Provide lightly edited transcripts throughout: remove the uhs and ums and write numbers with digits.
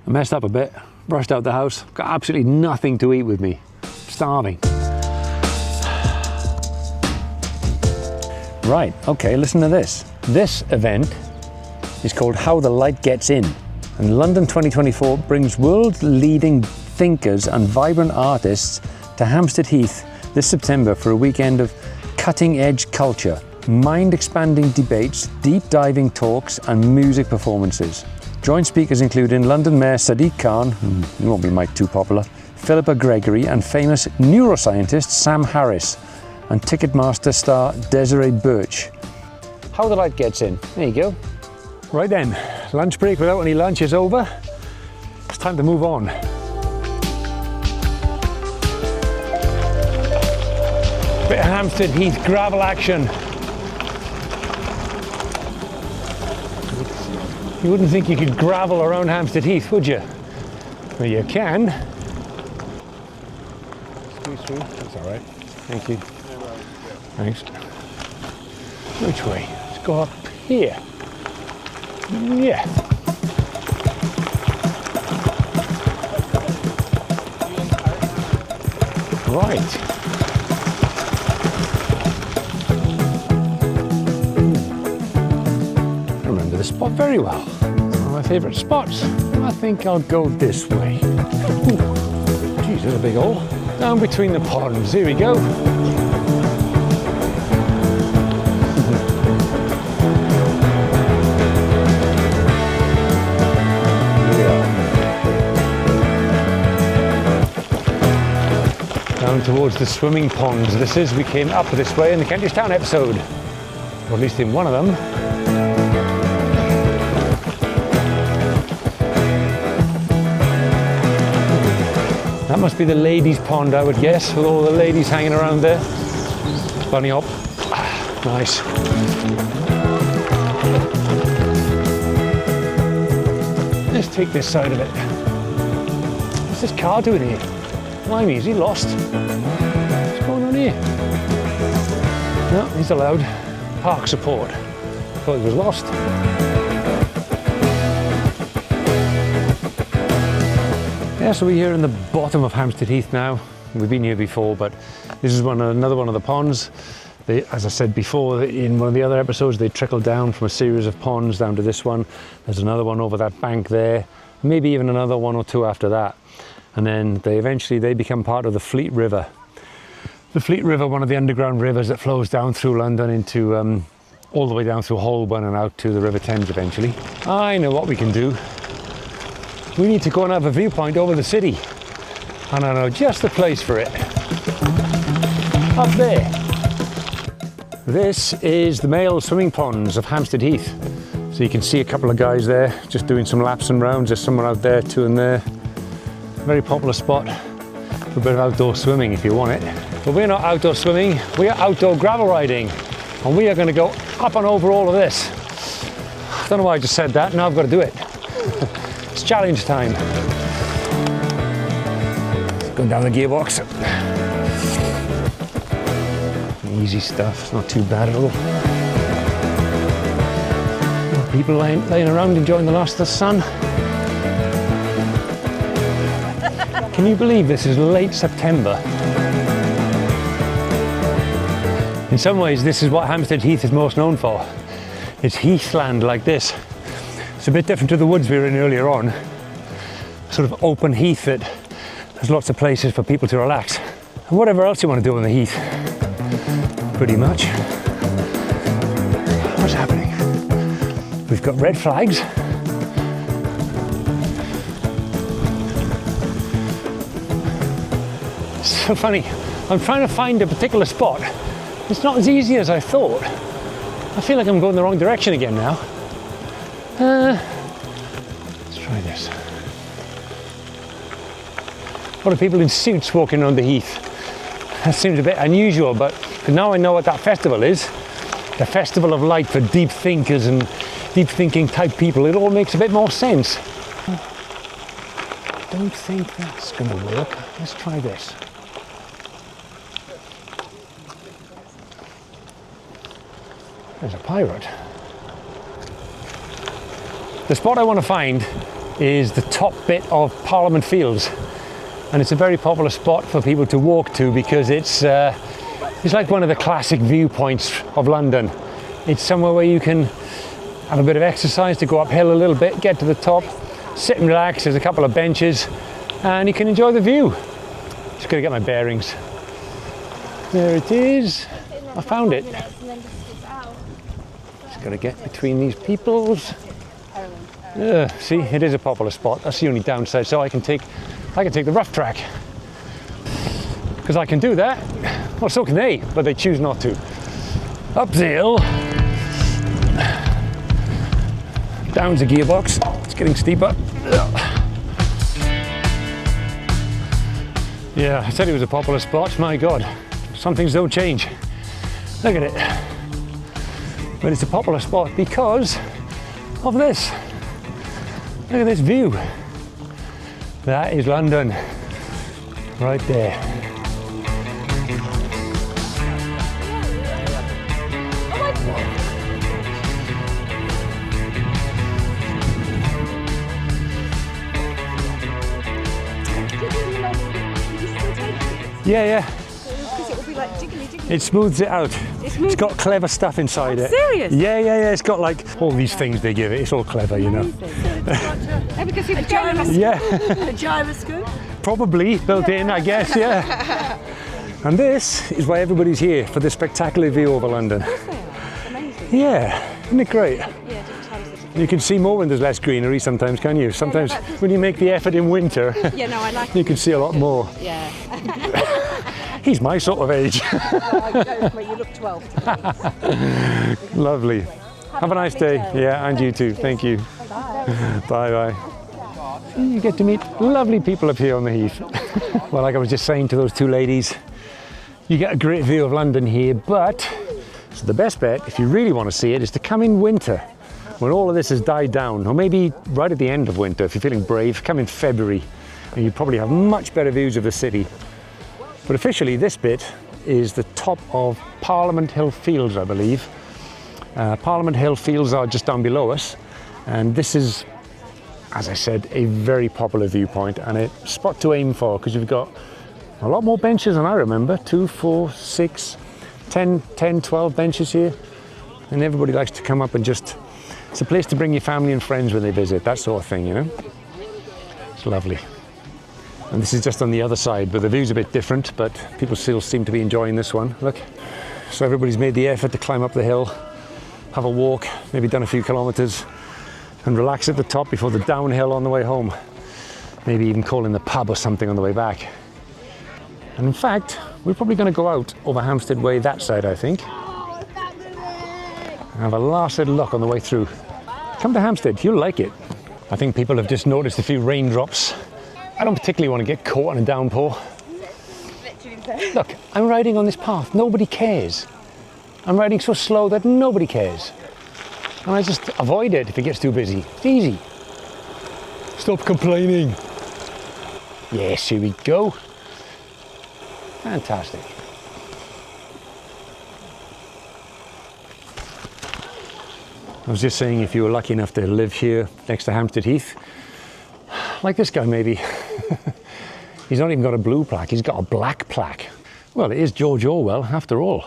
I messed up a bit, rushed out the house, got absolutely nothing to eat with me. Starving. Right, okay, listen to this. This event is called How the Light Gets In, and London 2024 brings world-leading thinkers and vibrant artists to Hampstead Heath this September for a weekend of cutting-edge culture, mind-expanding debates, deep-diving talks and music performances. Joint speakers including London Mayor Sadiq Khan, he won't be Mike too popular, Philippa Gregory and famous neuroscientist Sam Harris, and Ticketmaster star Desiree Birch. How the Light Gets In, there you go. Right then, lunch break without any lunch is over. It's time to move on. Bit of Hampstead Heath gravel action. You wouldn't think you could gravel around Hampstead Heath, would you? Well, you can. Squeeze through, that's all right. Thank you. Thanks. Which way? Let's go up here. Yeah. Right. I remember this spot very well. It's one of my favourite spots. I think I'll go this way. Ooh. Geez, there's a big hole. Down between the ponds. Here we go. Down towards the swimming ponds. This is, we came up this way in the Kentish Town episode, or at least in one of them. That must be the ladies' pond, I would guess, with all the ladies hanging around there. Bunny hop. Nice. Let's take this side of it. What's this car doing here? Blimey, is he lost? What's going on here? No, he's allowed. Park support. Thought he was lost. Yeah, so we're here in the bottom of Hampstead Heath now. We've been here before, but this is another one of the ponds. As I said before, in one of the other episodes, they trickled down from a series of ponds down to this one. There's another one over that bank there, maybe even another one or two after that. And then they become part of the Fleet River. The Fleet River, one of the underground rivers that flows down through London into all the way down through Holborn and out to the River Thames eventually. I know what we can do. We need to go and have a viewpoint over the city. And I know just the place for it. Up there. This is the male swimming ponds of Hampstead Heath. So you can see a couple of guys there just doing some laps and rounds. There's someone out there, two in there. Very popular spot for a bit of outdoor swimming if you want it. But we're not outdoor swimming, we are outdoor gravel riding. And we are going to go up and over all of this. I don't know why I just said that, now I've got to do it. It's challenge time. Going down the gearbox. Easy stuff, it's not too bad at all. People laying around enjoying the last of the sun. Can you believe this is late September? In some ways, this is what Hampstead Heath is most known for. It's heathland like this. It's a bit different to the woods we were in earlier on. Sort of open heath that there's lots of places for people to relax. And whatever else you want to do on the heath. Pretty much. What's happening? We've got red flags. So funny, I'm trying to find a particular spot. It's not as easy as I thought. I feel like I'm going the wrong direction again now. Let's try this. A lot of people in suits walking around the heath. That seems a bit unusual, but now I know what that festival is. The Festival of Light for deep thinkers and deep thinking type people. It all makes a bit more sense. I don't think that's going to work. Let's try this. There's a pirate. The spot I want to find is the top bit of Parliament Fields, and it's a very popular spot for people to walk to because it's like one of the classic viewpoints of London. It's somewhere where you can have a bit of exercise to go uphill a little bit, get to the top, sit and relax. There's a couple of benches and you can enjoy the view. Just gotta get my bearings. There it is. I found it. Just gotta get between these peoples. See, it is a popular spot. That's the only downside. So I can take the rough track. Because I can do that. Well, so can they, but they choose not to. Up the hill. Down's a gearbox. It's getting steeper. Yeah, I said it was a popular spot. My God, some things don't change. Look at it. But it's a popular spot because of this. Look at this view. That is London, right there. Yeah. Because it will be like jiggly. It smooths it out. It's got clever stuff inside it. Serious? Yeah. It's got like all these things they give it. It's all clever, you know. Because a gyroscope. Yeah. A gyroscope. Probably built in, I guess, yeah. And this is why everybody's here, for the spectacular view over London. Amazing. Yeah, isn't it great? Yeah, You can see more when there's less greenery sometimes, can you? Sometimes when you make the effort in winter, yeah, no, I like you can see a lot more. Yeah. He's my sort of age. You look 12 to me. Lovely. Have a nice day. Yeah, and you too. Thank you. Bye. You get to meet lovely people up here on the Heath. Well, like I was just saying to those two ladies, you get a great view of London here, but so the best bet, if you really want to see it, is to come in winter, when all of this has died down, or maybe right at the end of winter. If you're feeling brave, come in February, and you probably have much better views of the city. But officially, this bit is the top of Parliament Hill Fields, I believe. Parliament Hill Fields are just down below us, and this is, as I said, a very popular viewpoint and a spot to aim for, because you've got a lot more benches than I remember. 2, 4, 6, 10, 12 benches here, and everybody likes to come up and just, it's a place to bring your family and friends when they visit, that sort of thing, you know. It's lovely. And this is just on the other side, but the view's a bit different, but people still seem to be enjoying this one. Look, so everybody's made the effort to climb up the hill, have a walk, maybe done a few kilometers, and relax at the top before the downhill on the way home. Maybe even call in the pub or something on the way back. And in fact, we're probably going to go out over Hampstead Way that side, I think. Have a last little look on the way through. Come to Hampstead, you'll like it. I think people have just noticed a few raindrops. I don't particularly want to get caught in a downpour. Look, I'm riding on this path, nobody cares. I'm riding so slow that nobody cares. And I just avoid it if it gets too busy. It's easy. Stop complaining. Yes, here we go. Fantastic. I was just saying, if you were lucky enough to live here next to Hampstead Heath, like this guy maybe, he's not even got a blue plaque, he's got a black plaque. Well, it is George Orwell after all.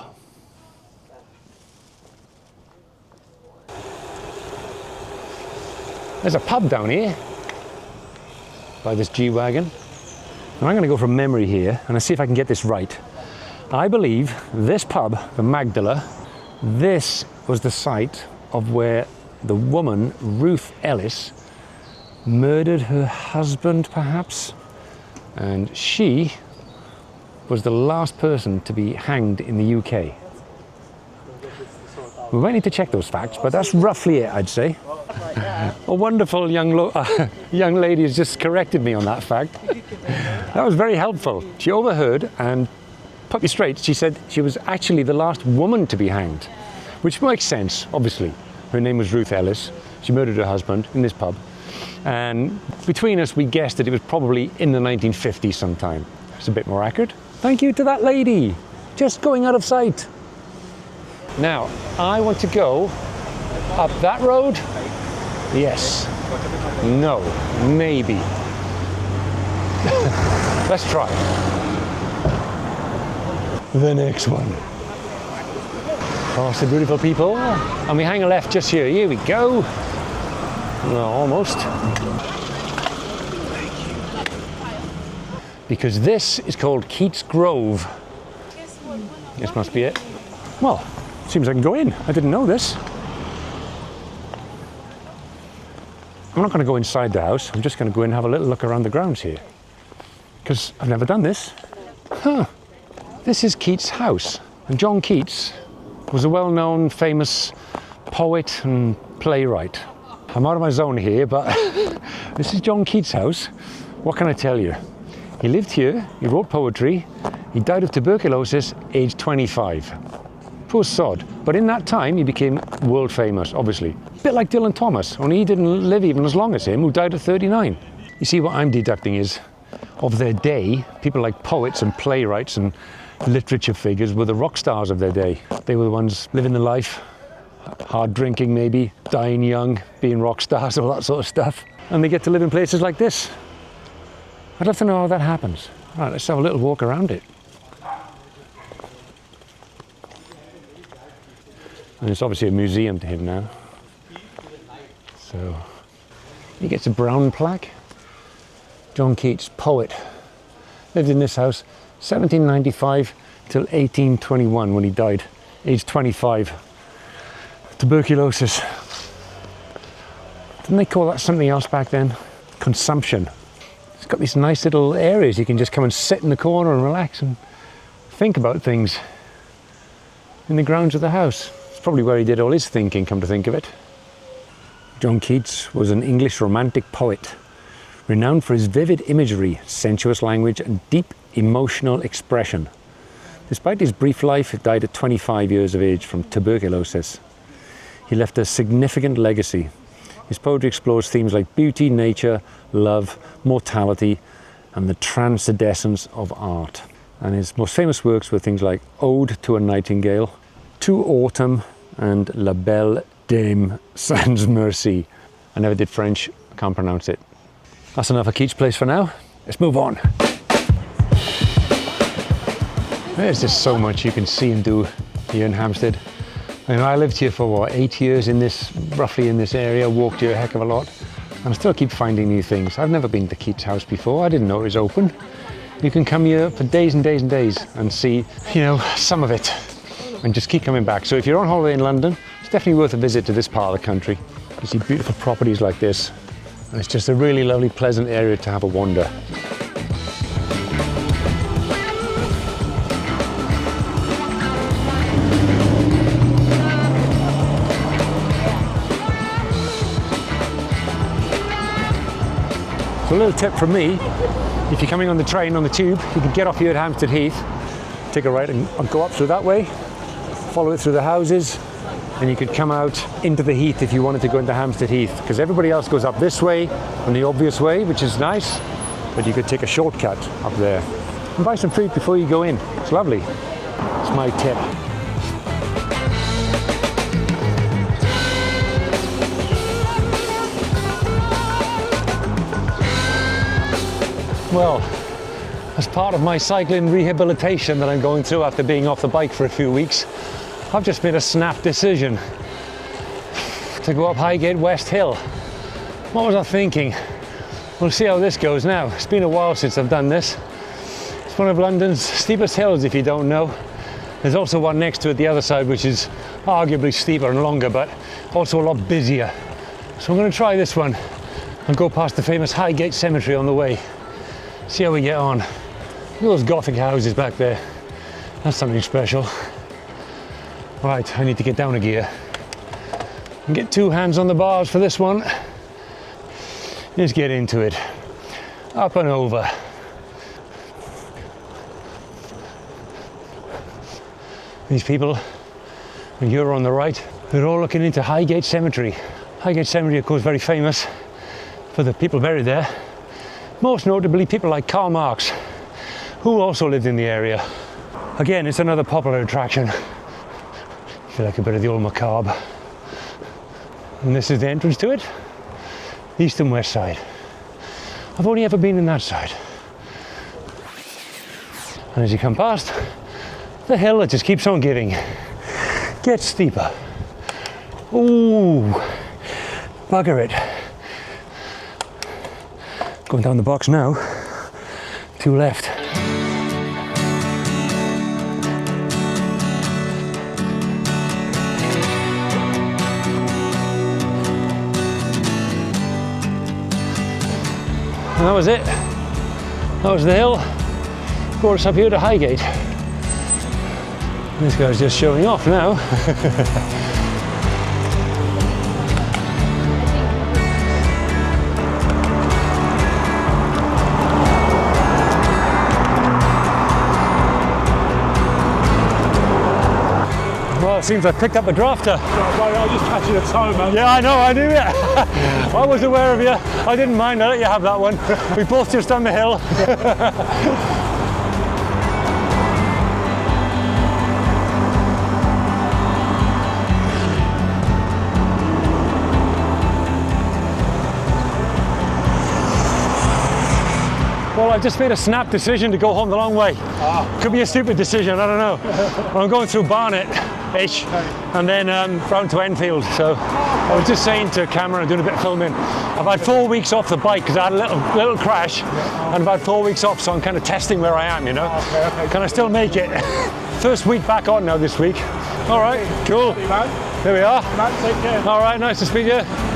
There's a pub down here by this G-Wagon. And I'm going to go from memory here and I'll see if I can get this right. I believe this pub, the Magdala, this was the site of where the woman, Ruth Ellis, murdered her husband, perhaps. And she was the last person to be hanged in the UK. We might need to check those facts, but that's roughly it, I'd say. A wonderful young lady has just corrected me on that fact. That was very helpful. She overheard and put me straight. She said she was actually the last woman to be hanged, which makes sense, obviously. Her name was Ruth Ellis. She murdered her husband in this pub. And between us, we guessed that it was probably in the 1950s sometime. It's a bit more accurate. Thank you to that lady, just going out of sight. Now, I want to go up that road. Yes. No, maybe. Let's try. The next one. Past the beautiful people, and we hang a left just here. Here we go. Well, almost. Because this is called Keats Grove. This must be it. Well, seems I can go in. I didn't know this. I'm not going to go inside the house. I'm just going to go in and have a little look around the grounds here. Because I've never done this. Huh. This is Keats' house. And John Keats was a well-known, famous poet and playwright. I'm out of my zone here, but this is John Keats' house. What can I tell you? He lived here, he wrote poetry, he died of tuberculosis, aged 25. Poor sod. But in that time, he became world famous, obviously. A bit like Dylan Thomas, only he didn't live even as long as him, who died at 39. You see, what I'm deducting is, of their day, people like poets and playwrights and literature figures were the rock stars of their day. They were the ones living the life, hard drinking maybe, dying young, being rock stars, all that sort of stuff. And they get to live in places like this. I'd love to know how that happens. All right, let's have a little walk around it. And it's obviously a museum to him now. So, he gets a brown plaque. John Keats, poet, lived in this house 1795 till 1821 when he died, aged 25. Tuberculosis. Didn't they call that something else back then? Consumption. It's got these nice little areas you can just come and sit in the corner and relax and think about things in the grounds of the house. It's probably where he did all his thinking, come to think of it. John Keats was an English romantic poet, renowned for his vivid imagery, sensuous language, and deep emotional expression. Despite his brief life, he died at 25 years of age from tuberculosis. He left a significant legacy. His poetry explores themes like beauty, nature, love, mortality, and the transcendence of art. And his most famous works were things like Ode to a Nightingale, To Autumn, and La Belle Dame Sans Merci. I never did French, can't pronounce it. That's enough of Keats' Place for now. Let's move on. There's just so much you can see and do here in Hampstead. I know I lived here for what, 8 years in this, roughly in this area, walked here a heck of a lot, and I still keep finding new things. I've never been to Keats' house before. I didn't know it was open. You can come here for days and days and days and see, you know, some of it and just keep coming back. So if you're on holiday in London, it's definitely worth a visit to this part of the country. You see beautiful properties like this. And it's just a really lovely, pleasant area to have a wander. So a little tip from me, if you're coming on the train, on the tube, you can get off here at Hampstead Heath, take a right and go up through that way, follow it through the houses, and you could come out into the Heath if you wanted to go into Hampstead Heath, because everybody else goes up this way, on the obvious way, which is nice, but you could take a shortcut up there. And buy some food before you go in. It's lovely. It's my tip. Well, as part of my cycling rehabilitation that I'm going through after being off the bike for a few weeks, I've just made a snap decision to go up Highgate West Hill. What was I thinking? We'll see how this goes now. It's been a while since I've done this. It's one of London's steepest hills, if you don't know. There's also one next to it, the other side, which is arguably steeper and longer, but also a lot busier. So I'm going to try this one and go past the famous Highgate Cemetery on the way. See how we get on. Look at those Gothic houses back there. That's something special. Right, I need to get down a gear and get 2 hands on the bars for this one. Let's get into it. Up and over. These people, and you're on the right, they're all looking into Highgate Cemetery. Highgate Cemetery, of course, very famous for the people buried there. Most notably, people like Karl Marx, who also lived in the area. Again, it's another popular attraction. I feel like a bit of the old macabre. And this is the entrance to it. east and west side. I've only ever been in that side. And as you come past, the hill that just keeps on giving gets steeper. Ooh, bugger it. Going down the box now, 2 left. And that was it. That was the hill. Brought us up here to Highgate. This guy's just showing off now. Well, it seems I picked up a drafter. I was just catching a time, man. Yeah, I know, I knew it. I was aware of you. I didn't mind, I let you have that one. We both just done the hill. Well, I've just made a snap decision to go home the long way. Could be a stupid decision, I don't know. Well, I'm going through Barnet-ish and then round to Enfield. So I was just saying to Cameron, I'm doing a bit of filming. I've had 4 weeks off the bike because I had a little crash, and I've had 4 weeks off, so I'm kind of testing where I am, you know. Okay. Can I still make it? First week back on now this week. All right, cool. Man. There we are. Man, take care. All right, nice to speak to you.